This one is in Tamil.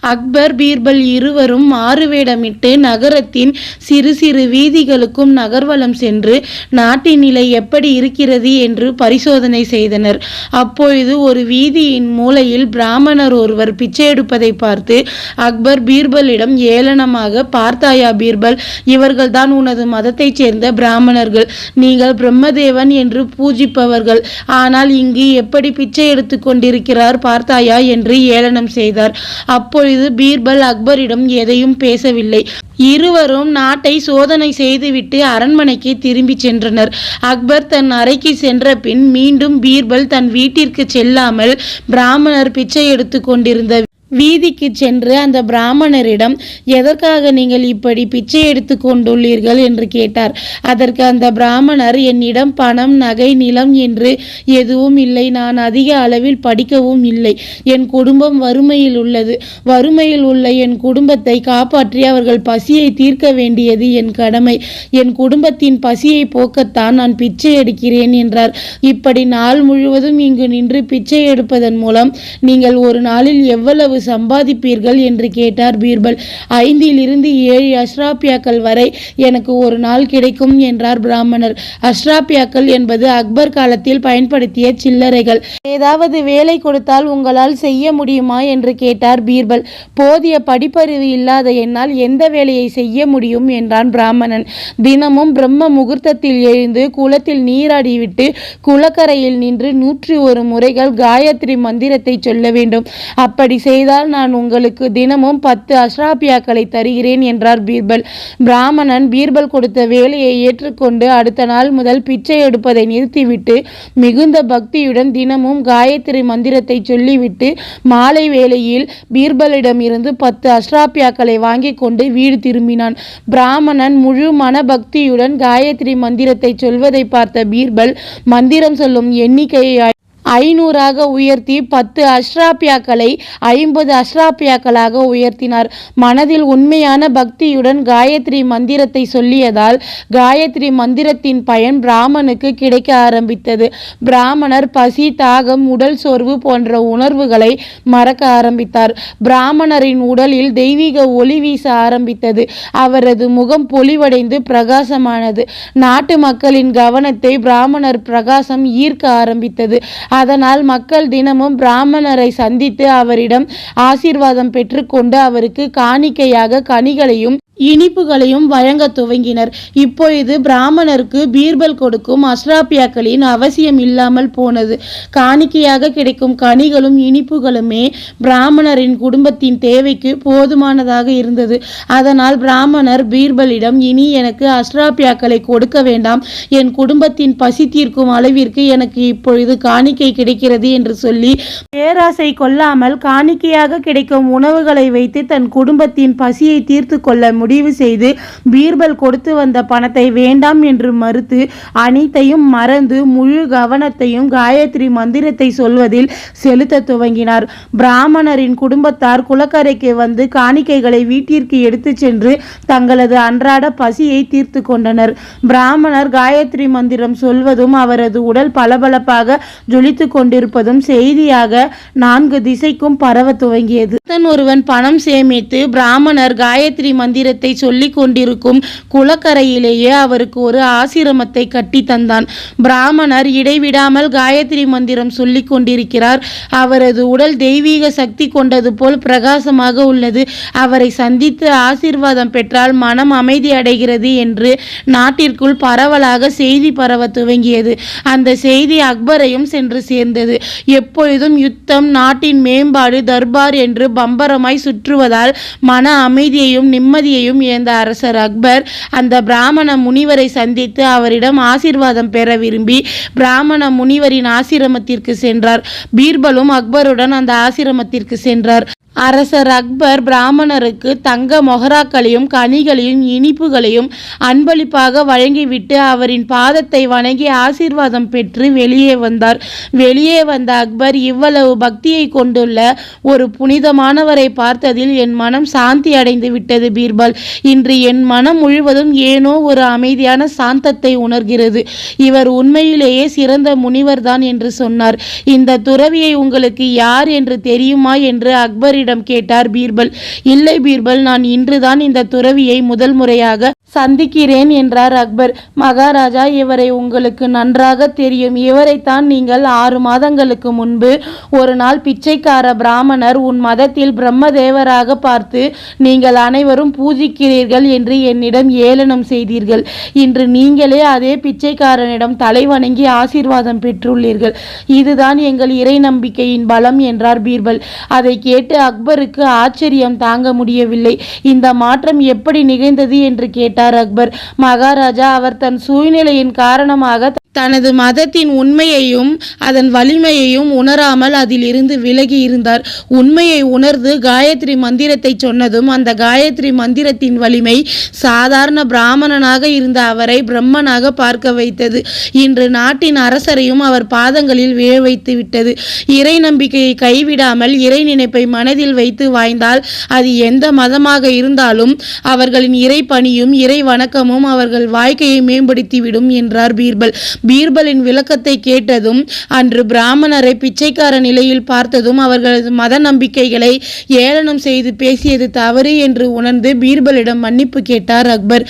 அக்பர் பீர்பல் இருவரும் மாறுவேடமிட்டு நகரத்தின் சிறு சிறு வீதிகளுக்கும் நகர்வலம் சென்று நாட்டின் நிலை எப்படி இருக்கிறது என்று பரிசோதனை செய்தனர். அப்பொழுது ஒரு வீதியின் மூலையில் பிராமணர் ஒருவர் பிச்சை எடுப்பதை பார்த்து அக்பர் பீர்பலிடம் ஏளனமாக, பார்த்தாயா பீர்பல், இவர்கள்தான் உனது மதத்தைச் சேர்ந்த பிராமணர்கள். நீங்கள் பிரம்மதேவன் என்று பூஜிப்பவர்கள். ஆனால் இங்கு எப்படி பிச்சை எடுத்து கொண்டிருக்கிறார் பார்த்தாயா என்று ஏளனம் செய்தார். அப்பொழுது பீர்பல் அக்பரிடம் எதையும் பேசவில்லை. இருவரும் நாட்டை சோதனை செய்துவிட்டு அரண்மனைக்கு திரும்பி சென்றனர். அக்பர் தன் அறைக்கு சென்ற பின் மீண்டும் பீர்பல் தன் வீட்டிற்கு செல்லாமல் பிராமணர் பிச்சை எடுத்து கொண்டிருந்த வீதிக்கு சென்று அந்த பிராமணரிடம், எதற்காக நீங்கள் இப்படி பிச்சை எடுத்து கொண்டுள்ளீர்கள் என்று கேட்டார். அதற்கு அந்த பிராமணர், என்னிடம் பணம், நகை, நிலம் என்று எதுவும் இல்லை. நான் அதிக அளவில் படிக்கவும் இல்லை. என் குடும்பம் வறுமையில் உள்ளது. வறுமையில் உள்ள என் குடும்பத்தை காப்பாற்றி அவர்கள் பசியை தீர்க்க வேண்டியது என் கடமை. என் குடும்பத்தின் பசியை போக்கத்தான் நான் பிச்சை எடுக்கிறேன் என்றார். இப்படி நாள் முழுவதும் இங்கு நின்று பிச்சை எடுப்பதன் மூலம் நீங்கள் ஒரு நாளில் எவ்வளவு சம்பாதிப்பீர்கள் என்று கேட்டார் பீர்பல். 5 இலிருந்து 7 அஷ்ராபியாக்கள் வரை எனக்கு ஒரு நாள் கிடைக்கும் என்றார் பிராமணர். அஷ்ராபியாக்கள் என்பது அக்பர் காலத்தில் பயன்படுத்திய சில்லறைகள். ஏதாவது வேலை கொடுத்தால் உங்களால் செய்ய முடியுமா என்று கேட்டார் பீர்பல். போதிய படிப்பறிவு இல்லாத என்னால் எந்த வேலையை செய்ய முடியும் என்றான் பிராமணன். தினமும் பிரம்ம முகூர்த்தத்தில் எழுந்து குளத்தில் நீராடிவிட்டு குளக்கரையில் நின்று 101 முறைகள் காயத்ரி மந்திரத்தை சொல்ல வேண்டும். அப்படி செய்தால் நான் உங்களுக்கு தினமும் 10 அஷ்ராபியாக்களை தருகிறேன் என்றார் பீர்பல். பிராமணன் பீர்பல் கொடுத்த வேலையை ஏற்றுக்கொண்டு அடுத்த நாள் முதல் பிச்சை எடுப்பதை நிறுத்திவிட்டு மிகுந்த பக்தியுடன் தினமும் காயத்ரி மந்திரத்தை சொல்லிவிட்டு மாலை வேளையில் பீர்பலிடம் இருந்து 10 அஷ்ராபியாக்களை வாங்கி கொண்டு வீடு திரும்பினான். பிராமணன் முழு மன பக்தியுடன் காயத்ரி மந்திரத்தை சொல்வதை பார்த்த பீர்பல் மந்திரம் சொல்லும் எண்ணிக்கையை 500ஆக உயர்த்தி 10 அஷ்ராபியாக்களை 50 அஷ்ராபியாக்களாக உயர்த்தினார். மனதில் உண்மையான பக்தியுடன் காயத்ரி மந்திரத்தை சொல்லியதால் காயத்ரி மந்திரத்தின் பயன் பிராமணனுக்கு கிடைக்க ஆரம்பித்தது. பிராமணர் பசி, தாகம், உடல் சோர்வு போன்ற உணர்வுகளை மறக்க ஆரம்பித்தார். பிராமணரின் உடலில் தெய்வீக ஒளி வீச ஆரம்பித்தது. அவரது முகம் பொலிவடைந்து பிரகாசமானது. நாட்டு மக்களின் கவனத்தை பிராமணர் பிரகாசம் ஈர்க்க ஆரம்பித்தது. அதனால் மக்கள் தினமும் பிராமணரை சந்தித்து அவரிடம் ஆசீர்வாதம் பெற்றுக்கொண்டு அவருக்கு காணிக்கையாக கனிகளையும் இனிப்புகளையும் வழங்க துவங்கினர். இப்பொழுது பிராமணருக்கு பீர்பல் கொடுக்கும் அஷ்ராபியாக்களின் அவசியம் இல்லாமல் போனது. காணிக்கையாக கிடைக்கும் கனிகளும் இனிப்புகளுமே பிராமணரின் குடும்பத்தின் தேவைக்கு போதுமானதாக இருந்தது. அதனால் பிராமணர் பீர்பலிடம், இனி எனக்கு அஷ்ராபியாக்களை கொடுக்க வேண்டாம், என் குடும்பத்தின் பசி தீர்க்கும் அளவிற்கு எனக்கு இப்பொழுது காணிக்கை கிடைக்கிறது என்று சொல்லி பேராசை கொள்ளாமல் காணிக்கையாக கிடைக்கும் உணவுகளை வைத்து தன் குடும்பத்தின் பசியை தீர்த்து கொள்ள முடிவு செய்து பீர்பல் கொடுத்து வந்த பணத்தை வேண்டாம் என்று மறுத்து அனைத்தையும் மறந்து முழு கவனத்தையும் காயத்ரி மந்திரத்தை சொல்வதில் செலுத்த துவங்கினார். பிராமணரின் குடும்பத்தார் குளக்கரைக்கு வந்து காணிக்கைகளை வீட்டிற்கு எடுத்து சென்று தங்களது அன்றாட பசியை தீர்த்து கொண்டனர். பிராமணர் காயத்ரி மந்திரம் சொல்வதும் அவரது உடல் பளபளப்பாக ஜொலித்து கொண்டிருப்பதும் செய்தியாக 4 திசைக்கும் பரவ துவங்கியது. ஒருவன் பணம் சேமித்து பிராமணர் காயத்ரி மந்திரத்தை சொல்லிக் கொண்டிருக்கும் குளக்கரையிலேயே அவருக்கு ஒரு ஆசிரமத்தை கட்டி தந்தான். பிராமணர் இடைவிடாமல் காயத்ரி மந்திரம் சொல்லிக் கொண்டிருக்கிறார். அவரது உடல் தெய்வீக சக்தி கொண்டது போல் பிரகாசமாக உள்ளது. அவரை சந்தித்து ஆசீர்வாதம் பெற்றால் மனம் அமைதி அடைகிறது என்று நாட்டிற்குள் பரவலாக செய்தி பரவ துவங்கியது. அந்த செய்தி அக்பரையும் சென்று சேர்ந்தது. எப்பொழுதும் யுத்தம், நாட்டின் மேம்பாடு, தர்பார் என்று பம்பரமாய் சுற்றுவதால் மன அமைதியையும் நிம்மதியையும் இழந்த அரசர் அக்பர் அந்த பிராமண முனிவரை சந்தித்து அவரிடம் ஆசீர்வாதம் பெற விரும்பி பிராமண முனிவரின் ஆசிரமத்திற்கு சென்றார். பீர்பலும் அக்பருடன் அந்த ஆசிரமத்திற்கு சென்றார். அரசர் அக்பர் பிராமணருக்கு தங்க மொஹராக்களையும் கனிகளையும் இனிப்புகளையும் அன்பளிப்பாக வழங்கிவிட்டு அவரின் பாதத்தை வணங்கி ஆசீர்வாதம் பெற்று வெளியே வந்தார். வெளியே வந்த அக்பர், இவ்வளவு பக்தியை கொண்டுள்ள ஒரு புனிதமானவரை பார்த்ததில் என் மனம் சாந்தி அடைந்து விட்டது பீர்பல். இன்று என் மனம் முழுவதும் ஏனோ ஒரு அமைதியான சாந்தத்தை உணர்கிறது. இவர் உண்மையிலேயே சிறந்த முனிவர்தான் என்று சொன்னார். இந்த துறவியை உங்களுக்கு யார் என்று தெரியுமா என்று அக்பரிடம் அக்பரிடம் கேட்டார் பீர்பல். இல்லை பீர்பல், நான் இன்றுதான் இந்த துறவியை முதல் முறையாக சந்திக்கிறேன் என்றார் அக்பர். மகாராஜா, இவரை உங்களுக்கு நன்றாக தெரியும். இவரைத்தான் நீங்கள் 6 மாதங்களுக்கு முன்பு ஒரு நாள் பிச்சைக்கார பிராமணர் உன் மதத்தில் பிரம்மதேவராக பார்த்து நீங்கள் அனைவரும் பூஜிக்கிறீர்கள் என்று என்னிடம் ஏளனம் செய்தீர்கள். இன்று நீங்களே அதே பிச்சைக்காரனிடம் தலை வணங்கி ஆசீர்வாதம் பெற்றுள்ளீர்கள். இதுதான் எங்கள் இறை நம்பிக்கையின் பலம் என்றார் பீர்பல். அதை கேட்டு அக்பருக்கு ஆச்சரியம் தாங்க முடியவில்லை. இந்த மாற்றம் எப்படி நிகழ்ந்தது என்று கேட்டார் அக்பர். மகாராஜா, அவர் தன் சூழ்நிலையின் காரணமாக தனது மதத்தின் உண்மையையும் அதன் வலிமையையும் உணராமல் அதிலிருந்து விலகி இருந்தார். உண்மையை உணர்ந்து காயத்ரி மந்திரத்தை சொன்னதும் அந்த காயத்ரி மந்திரத்தின் வலிமை சாதாரண பிராமணனாக இருந்த அவரை பிரம்மனாக பார்க்க வைத்தது. இன்று நாட்டின் அரசரையும் அவர் பாதங்களில் விழ வைத்து விட்டது. இறை நம்பிக்கையை கைவிடாமல் இறை நினைப்பை மனதில் வைத்து வாழ்ந்தால் அது எந்த மதமாக இருந்தாலும் அவர்களின் இறை பணியும் இறை வணக்கமும் அவர்கள் வாழ்க்கையை மேம்படுத்திவிடும் என்றார் பீர்பல். பீர்பலின் விளக்கத்தை கேட்டதும் அன்று பிராமணரை பிச்சைக்கார நிலையில் பார்த்ததும் அவர்களது மத நம்பிக்கைகளை ஏளனம் செய்து பேசியது தவறு என்று உணர்ந்து பீர்பலிடம் மன்னிப்பு கேட்டார் அக்பர்.